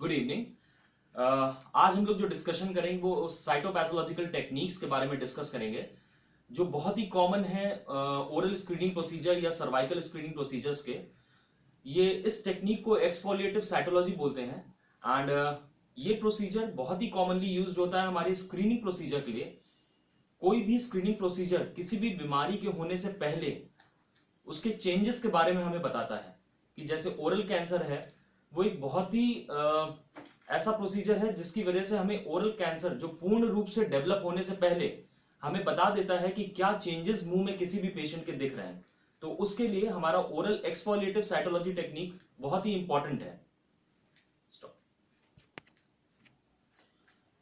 Good evening. आज हम लोग जो डिस्कशन करेंगे वो साइटोपैथोलॉजिकल टेक्निक्स के बारे में डिस्कस करेंगे जो बहुत ही कॉमन है ओरल स्क्रीनिंग प्रोसीजर या सर्वाइकल स्क्रीनिंग प्रोसीजर्स के। ये इस टेक्निक को एक्सफोलिएटिव साइटोलॉजी बोलते हैं एंड ये प्रोसीजर बहुत ही कॉमनली यूज्ड होता है हमारे स्क्रीनिंग प्रोसीजर के लिए। कोई भी स्क्रीनिंग प्रोसीजर किसी भी बीमारी के होने से पहले उसके चेंजेस के बारे में हमें बताता है कि जैसे ओरल कैंसर है, वो एक बहुत ही ऐसा प्रोसीजर है जिसकी वजह से हमें ओरल कैंसर जो पूर्ण रूप से डेवलप होने से पहले हमें बता देता है कि क्या चेंजेस मुंह में किसी भी पेशेंट के दिख रहे हैं। तो उसके लिए हमारा ओरल एक्सफोलिएटिव साइटोलॉजी टेक्निक बहुत ही इंपॉर्टेंट है।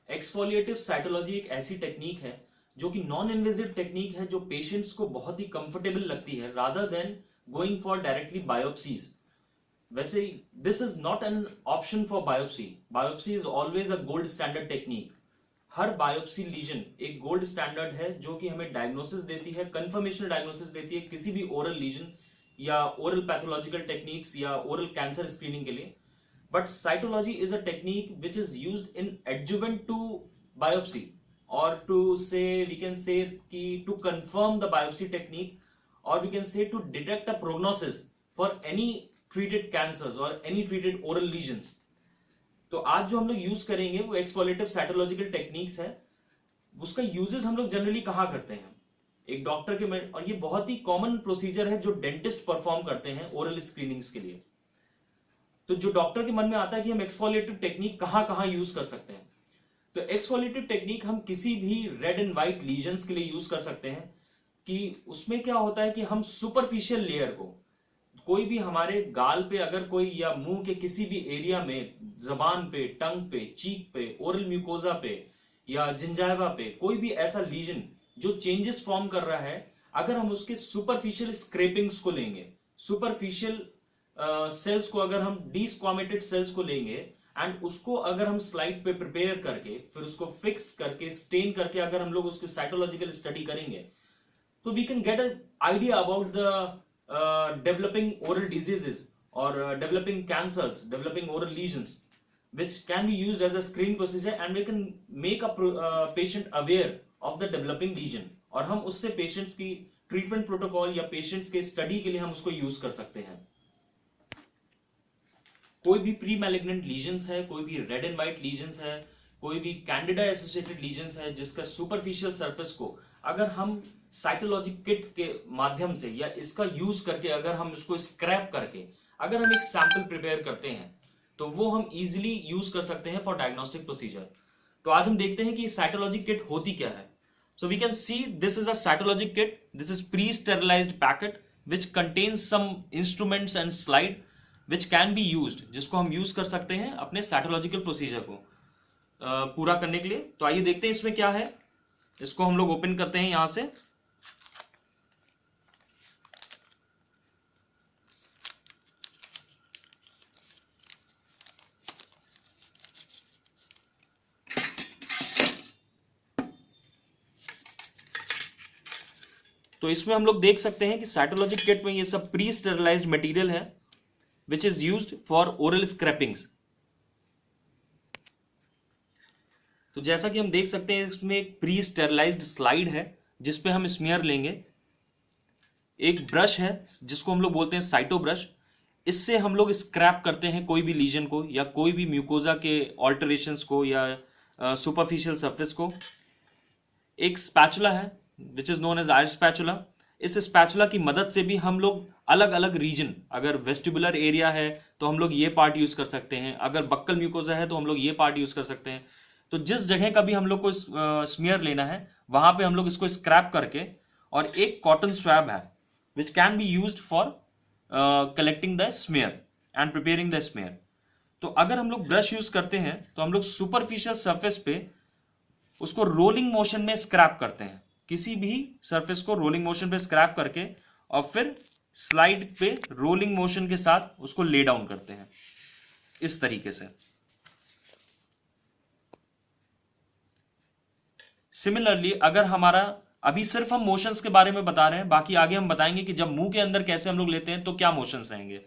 एक्सफोलिएटिव साइटोलॉजी एक ऐसी टेक्निक है जो कि नॉन इन्वेजिव टेक्निक है जो पेशेंट्स को बहुत ही कंफर्टेबल लगती है rather than going for directly biopsies. वैसे this is not an option for biopsy. Biopsy is always a gold standard technique. हर बायोप्सी लीजन एक गोल्ड स्टैंडर्ड है जो कि हमें डायग्नोसिस देती है, कंफर्मेशनल डायग्नोसिस देती है किसी भी ओरल लीजन या ओरल पैथोलॉजिकल टेक्निक्स या ओरल कैंसर स्क्रीनिंग के लिए। But cytology is a technique which is used in adjuvant to biopsy or to say we can say ki to confirm the biopsy technique or we can say to detect a prognosis for any treated cancers or any treated oral lesions। तो आज जो हम लोग use करेंगे वो exfoliative cytological techniques है। उसका uses हम लोग जनरली कहाँ करते हैं, एक डॉक्टर के में, और ये बहुत ही कॉमन प्रोसीजर है जो डेंटिस्ट परफॉर्म करते हैं ओरल स्क्रीनिंग्स के लिए। तो जो डॉक्टर के मन में आता है कि हम एक्सफोलिएटिव टेक्निक कहाँ कहाँ यूज कर सकते हैं, तो एक्सफोलिएटिव टेक्निक हम किसी भी रेड एंड व्हाइट लीजन्स के लिए यूज कर सकते हैं। कि उसमें क्या होता है कि हम सुपरफिशियल लेयर को, कोई भी हमारे गाल पे अगर कोई या मुंह के किसी भी एरिया में, जबान पे, टंग पे, चीक पे, ओरल म्यूकोजा पे या जिंजाइवा पे कोई भी ऐसा लीजन जो चेंजेस फॉर्म कर रहा है, अगर हम उसके सुपरफिशियल स्क्रेपिंग्स को लेंगे, सुपरफिशियल सेल्स को, अगर हम डीस्क्वामेटेड सेल्स को लेंगे एंड उसको अगर हम स्लाइड पे प्रिपेयर करके फिर उसको फिक्स करके स्टेन करके अगर हम लोग उसकी साइटोलॉजिकल स्टडी करेंगे तो we can get an idea about the developing oral diseases और developing cancers, developing oral lesions which can be used as a screening procedure and we can make a patient aware of the developing lesion और हम उससे patients की treatment protocol या patients के study के लिए हम उसको यूज कर सकते हैं। कोई भी प्री मैलिग्नेंट लीजन्स है, कोई भी रेड एंड व्हाइट लीजन्स है, कोई भी कैंडिडा एसोसिएटेड लीजन्स है जिसका सुपरफिशियल सरफेस को अगर हम साइटोलॉजी किट के माध्यम से या इसका यूज करके अगर हम इसको स्क्रैप करके अगर हम एक सैंपल प्रिपेयर करते हैं तो वो हम इजीली यूज कर सकते हैं फॉर डायग्नोस्टिक प्रोसीजर। तो आज हम देखते हैं कि साइटोलॉजी किट होती क्या है। So we can see this is a cytology kit. This is pre sterilised packet which contains some instruments and slide which can be used, जिसको हम यूज कर सकते हैं अपने साइटोलॉजिकल प्रोसीजर को पूरा करने के लिए। तो आइए देखते हैं इसमें क्या है। इसको हम लोग ओपन करते हैं यहां से। तो इसमें हम लोग देख सकते हैं कि साइटोलॉजी किट में ये सब प्री स्टेरिलाइज्ड मटेरियल है which is used for oral scrapings। तो जैसा कि हम देख सकते हैं इसमें एक प्री स्टेरिलाइज्ड स्लाइड है जिसपे हम स्मीयर लेंगे। एक ब्रश है जिसको हम लोग बोलते हैं साइटो ब्रश। इससे हम लोग स्क्रैप करते हैं कोई भी लीजन को या कोई भी म्यूकोजा के ऑल्टरेशंस को या सुपरफिशियल सरफेस को। एक स्पैचुला है which is known as Ayre spatula. इस स्पैचुला की मदद से भी हम लोग अलग अलग रीजन, अगर वेस्टिबुलर एरिया है तो हम लोग ये पार्ट यूज कर सकते हैं, अगर बक्कल म्यूकोजा है तो हम लोग ये पार्ट यूज कर सकते हैं। तो जिस जगह का भी हम लोग को स्मीयर लेना है वहां पे हम लोग इसको स्क्रैप करके, और एक कॉटन स्वैब है विच can be used for collecting the smear and preparing the smear. तो अगर हम लोग ब्रश यूज करते हैं तो हम लोग सुपरफिशियल सरफेस पे उसको रोलिंग मोशन में स्क्रैप करते हैं, किसी भी सरफेस को रोलिंग मोशन पे स्क्रैप करके और फिर स्लाइड पे रोलिंग मोशन के साथ उसको ले डाउन करते हैं इस तरीके से। सिमिलरली अगर हमारा, अभी सिर्फ हम मोशंस के बारे में बता रहे हैं, बाकी आगे हम बताएंगे कि जब मुंह के अंदर कैसे हम लोग लेते हैं तो क्या मोशंस रहेंगे।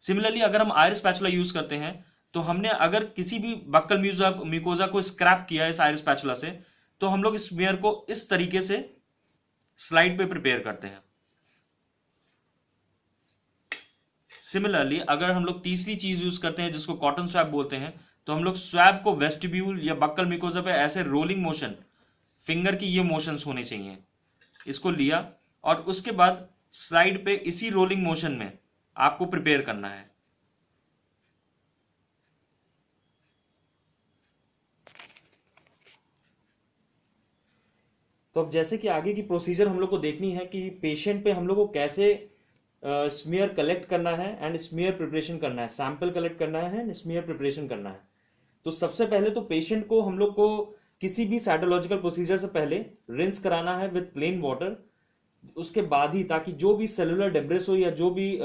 सिमिलरली अगर हम आयर स्पैचुला यूज करते हैं तो हमने अगर किसी भी बक्कल म्यूकोजा को स्क्रैप किया इस आयर स्पैचुला से, तो हम लोग स्मीयर को इस तरीके से स्लाइड पे प्रिपेयर करते हैं। सिमिलरली अगर हम लोग तीसरी चीज यूज करते हैं जिसको कॉटन स्वैब बोलते हैं, तो हम लोग स्वैब को वेस्टिब्यूल या बक्कल म्यूकोजा पे ऐसे रोलिंग मोशन, फिंगर की ये मोशंस होने चाहिए। इसको लिया और उसके बाद स्लाइड पे इसी रोलिंग मोशन में आपको प्रिपेयर करना है। तो अब जैसे कि आगे की प्रोसीजर हम लोग को देखनी है कि पेशेंट पे हम लोग को कैसे स्मीयर कलेक्ट करना है एंड स्मीयर प्रिपरेशन करना है, सैंपल कलेक्ट करना है एंड स्मीयर प्रिपरेशन करना है। तो सबसे पहले तो पेशेंट को हम लोग को किसी भी साइटोलॉजिकल प्रोसीजर से पहले रिंस कराना है विद प्लेन वाटर। उसके बाद ही, ताकि जो भी सेलुलर डेब्रिस हो या जो भी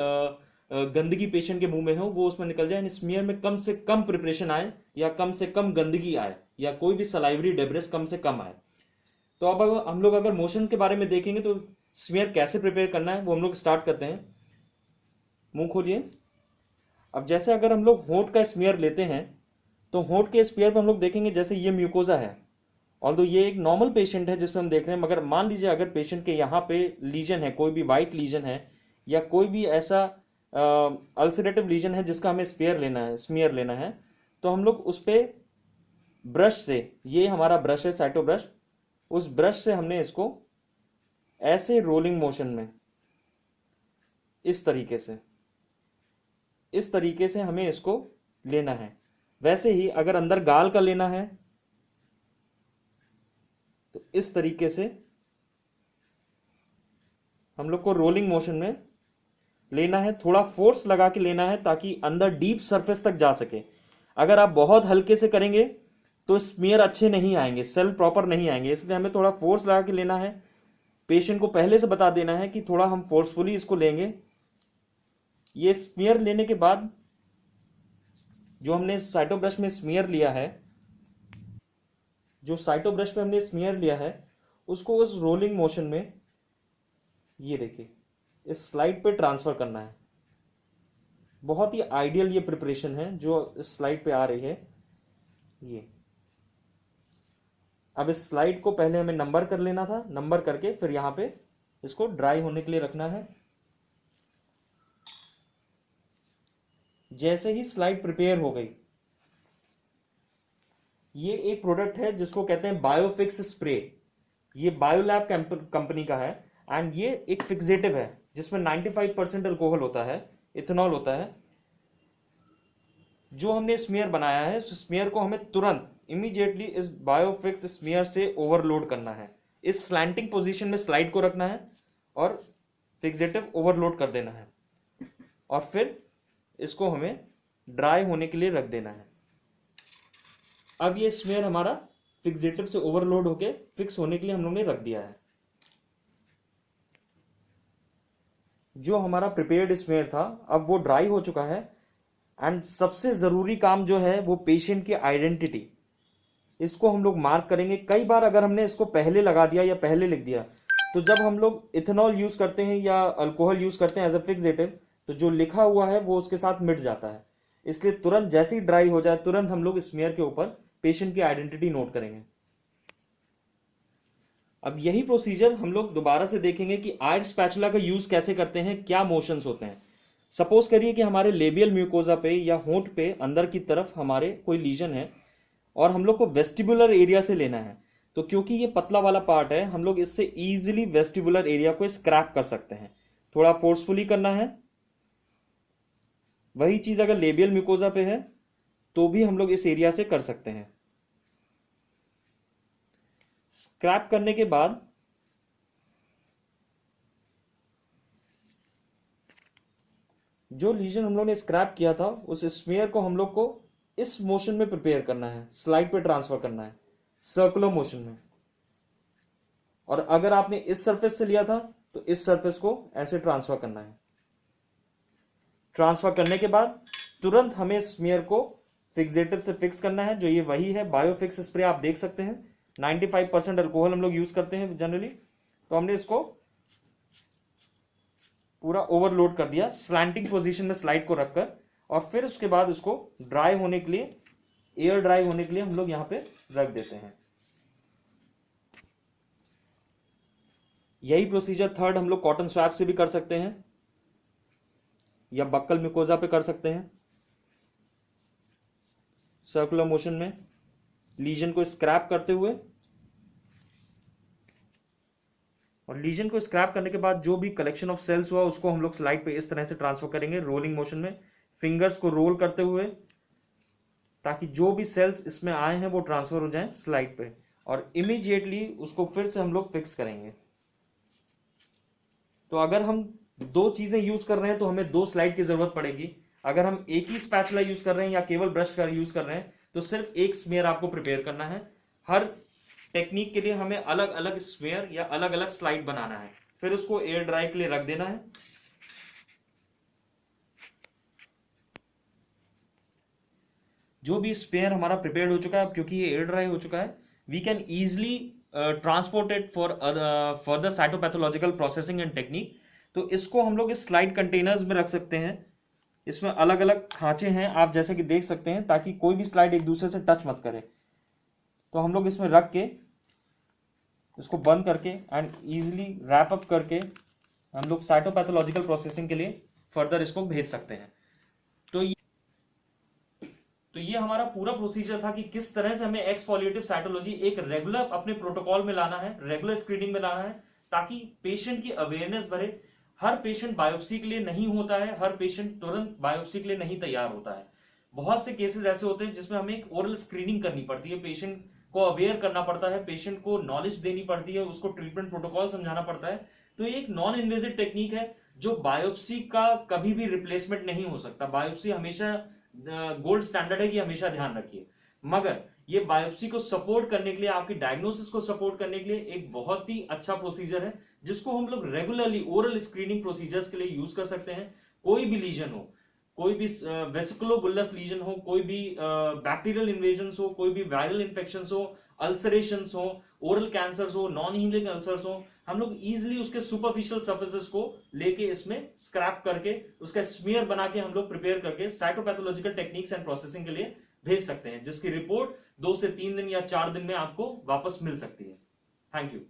गंदगी पेशेंट के मुंह में हो वो उसमें निकल जाए। स्मीयर में कम से कम प्रिपरेशन आए या कम से कम गंदगी आए या कोई भी सलाइवरी डेब्रिस कम से कम आए। तो अब हम लोग अगर मोशन के बारे में देखेंगे तो स्मीयर कैसे प्रिपेयर करना है वो हम लोग स्टार्ट करते हैं। मुंह खोलिए। अब जैसे अगर हम लोग होंठ का स्मीयर लेते हैं तो होंठ के स्मीयर पर हम लोग देखेंगे जैसे ये म्यूकोजा है, ऑल्दो ये एक नॉर्मल पेशेंट है जिसमें हम देख रहे हैं, मगर मान लीजिए अगर पेशेंट के यहाँ पे लीजन है, कोई भी वाइट लीजन है या कोई भी ऐसा अल्सरेटिव लीजन है जिसका हमें स्मीयर लेना है, तो हम लोग उस पर ब्रश से, ये हमारा ब्रश है साइटो ब्रश, उस ब्रश से हमने इसको ऐसे रोलिंग मोशन में इस तरीके से हमें इसको लेना है। वैसे ही अगर अंदर गाल का लेना है तो इस तरीके से हम लोग को रोलिंग मोशन में लेना है, थोड़ा फोर्स लगा के लेना है ताकि अंदर डीप सरफेस तक जा सके। अगर आप बहुत हल्के से करेंगे तो स्मीयर अच्छे नहीं आएंगे, सेल प्रॉपर नहीं आएंगे, इसलिए हमें थोड़ा फोर्स लगा के लेना है। पेशेंट को पहले से बता देना है कि थोड़ा हम फोर्सफुली इसको लेंगे। ये स्मीयर लेने के बाद जो हमने साइटो ब्रश में स्मीयर लिया है, जो साइटो ब्रश पे हमने स्मीयर लिया है, उसको उस रोलिंग मोशन में, ये देखिए, इस स्लाइड पे ट्रांसफर करना है। बहुत ही आइडियल ये प्रिपरेशन है जो इस स्लाइड पे आ रही है। ये अब इस स्लाइड को पहले हमें नंबर कर लेना था, नंबर करके फिर यहां पे इसको ड्राई होने के लिए रखना है। जैसे ही स्लाइड प्रिपेयर हो गई, ये एक प्रोडक्ट है जिसको कहते हैं बायोफिक्स स्प्रे। ये बायोलैब कंपनी का है एंड ये एक फिक्सेटिव है जिसमें 95% अल्कोहल होता है, इथेनॉल होता है। जो हमने स्मीयर बनाया है उस स्मीयर को हमें तुरंत इमीडिएटली इस बायोफिक्स स्मीयर से ओवरलोड करना है। इस स्लैंटिंग पोजीशन में स्लाइड को रखना है और फिक्सेटिव ओवरलोड कर देना है और फिर इसको हमें ड्राई होने के लिए रख देना है। अब ये स्मीयर हमारा फिक्सेटिव से ओवरलोड होके फिक्स होने के लिए हम लोग ने रख दिया है। जो हमारा प्रिपेयर्ड स्मीयर था अब वो ड्राई हो चुका है एंड सबसे जरूरी काम जो है वो पेशेंट की आइडेंटिटी, इसको हम लोग मार्क करेंगे। कई बार अगर हमने इसको पहले लगा दिया या पहले लिख दिया तो जब हम लोग इथेनॉल यूज करते हैं या अल्कोहल यूज करते हैं एज अ फिक्सेटिव तो जो लिखा हुआ है वो उसके साथ मिट जाता है। इसलिए तुरंत जैसे ही ड्राई हो जाए तुरंत हम लोग स्मीयर के ऊपर पेशेंट की आइडेंटिटी नोट करेंगे। अब यही प्रोसीजर हम लोग दोबारा से देखेंगे कि आयर स्पैचुला का यूज कैसे करते हैं, क्या मोशंस होते हैं। सपोज करिए कि हमारे लेबियल म्यूकोजा पे या होंठ पे अंदर की तरफ हमारे कोई लीजन है और हम लोग को वेस्टिबुलर एरिया से लेना है, तो क्योंकि ये पतला वाला पार्ट है हम लोग इससे इजीली वेस्टिबुलर एरिया को स्क्रैप कर सकते हैं। थोड़ा फोर्सफुली करना है। वही चीज अगर लेबियल म्यूकोजा पे है तो भी हम लोग इस एरिया से कर सकते हैं। स्क्रैप करने के बाद जो लीजन हम लोग ने स्क्रैप किया था उस स्मीयर को हम लोग को इस मोशन में प्रिपेयर करना है, स्लाइड पे ट्रांसफर करना है सर्कुलर मोशन में। और अगर आपने इस सरफेस से लिया था तो इस सरफेस को ऐसे ट्रांसफर करना है। ट्रांसफर करने के बाद तुरंत हमें स्मीयर को फिक्सेटिव से फिक्स करना है, जो ये वही है बायोफिक्स स्प्रे। आप देख सकते हैं 95% अल्कोहल हम लोग यूज करते हैं जनरली। तो हमने इसको पूरा ओवरलोड कर दिया स्लैंटिंग पोजीशन में स्लाइड को रखकर और फिर उसके बाद उसको ड्राई होने के लिए, एयर ड्राई होने के लिए हम लोग यहाँ पे रख देते हैं। यही प्रोसीजर थर्ड हम लोग कॉटन स्वैप से भी कर सकते हैं या बक्कल मिकोजा पे कर सकते हैं। सर्कुलर मोशन में लीजन को स्क्रैप करते हुए, और लीजन को स्क्रैप करने के बाद जो भी कलेक्शन ऑफ सेल्स हुआ उसको हम लोग स्लाइड पे इस तरह से ट्रांसफर करेंगे रोलिंग मोशन में, फिंगर्स को रोल करते हुए, ताकि जो भी सेल्स इसमें आए हैं वो ट्रांसफर हो जाएं स्लाइड पे, और इमीडिएटली उसको फिर से हम लोग फिक्स करेंगे। तो अगर हम दो चीजें यूज कर रहे हैं तो हमें दो स्लाइड की जरूरत पड़ेगी। अगर हम एक ही स्पैचुला यूज कर रहे हैं या केवल ब्रश का यूज कर रहे हैं तो सिर्फ एक स्मेयर आपको प्रिपेयर करना है। हर टेक्निक के लिए हमें अलग अलग स्मेयर या अलग अलग स्लाइड बनाना है, फिर उसको एयर ड्राई के लिए रख देना है। जो भी स्पेयर हमारा प्रिपेयर्ड हो चुका है, अब क्योंकि ये एयर ड्राई हो चुका है, we can easily transport it for further cytopathological processing and technique. तो इसको हम लोग इस स्लाइड कंटेनर्स में रख सकते हैं। इसमें अलग अलग खांचे हैं, आप जैसे कि देख सकते हैं, ताकि कोई भी स्लाइड एक दूसरे से टच मत करे। तो हम लोग इसमें रख के इसको बंद करके एंड इजिली रैप अप करके हम लोग साइटोपैथोलॉजिकल प्रोसेसिंग के लिए फर्दर इसको भेज सकते हैं। तो ये हमारा पूरा प्रोसीजर था कि किस तरह से हमें एक्सफोलिएटिव साइटोलॉजी एक रेगुलर अपने प्रोटोकॉल में लाना है, रेगुलर स्क्रीनिंग में लाना है, ताकि पेशेंट की अवेयरनेस बढ़े। हर पेशेंट बायोप्सी के लिए नहीं होता है, हर पेशेंट तुरंत बायोप्सी के लिए नहीं तैयार होता है। बहुत से केसेस ऐसे होते हैं जिसमें हमें एक ओरल स्क्रीनिंग करनी पड़ती है, पेशेंट को अवेयर करना पड़ता है, पेशेंट को नॉलेज देनी पड़ती है, उसको ट्रीटमेंट प्रोटोकॉल समझाना पड़ता है। तो ये एक नॉन इन्वेजिव टेक्निक है जो बायोप्सी का कभी भी रिप्लेसमेंट नहीं हो सकता। बायोप्सी हमेशा गोल्ड स्टैंडर्ड है कि हमेशा ध्यान रखिए, मगर ये बायोप्सी को सपोर्ट करने के लिए, आपकी डायग्नोसिस को सपोर्ट करने के लिए एक बहुत ही अच्छा प्रोसीजर है, जिसको हम लोग रेगुलरली ओरल स्क्रीनिंग प्रोसीजर्स के लिए यूज कर सकते हैं। कोई भी लीजन हो, कोई भी वेसिकुलोबुलस लीजन हो, कोई भी बैक्टीरियल इन्वेजन हो, कोई भी वायरल इन्फेक्शन हो, अल्सरेशन हो, ओरल कैंसर हो, नॉन हीलिंग अल्सर्स हो, हम लोग इजिली उसके सुपरफिशियल सर्फेसेस को लेके इसमें स्क्रैप करके उसका स्मीयर बना के हम लोग प्रिपेयर करके साइटोपैथोलॉजिकल टेक्निक्स एंड प्रोसेसिंग के लिए भेज सकते हैं, जिसकी रिपोर्ट 2 से 3 दिन या 4 दिन में आपको वापस मिल सकती है। Thank you.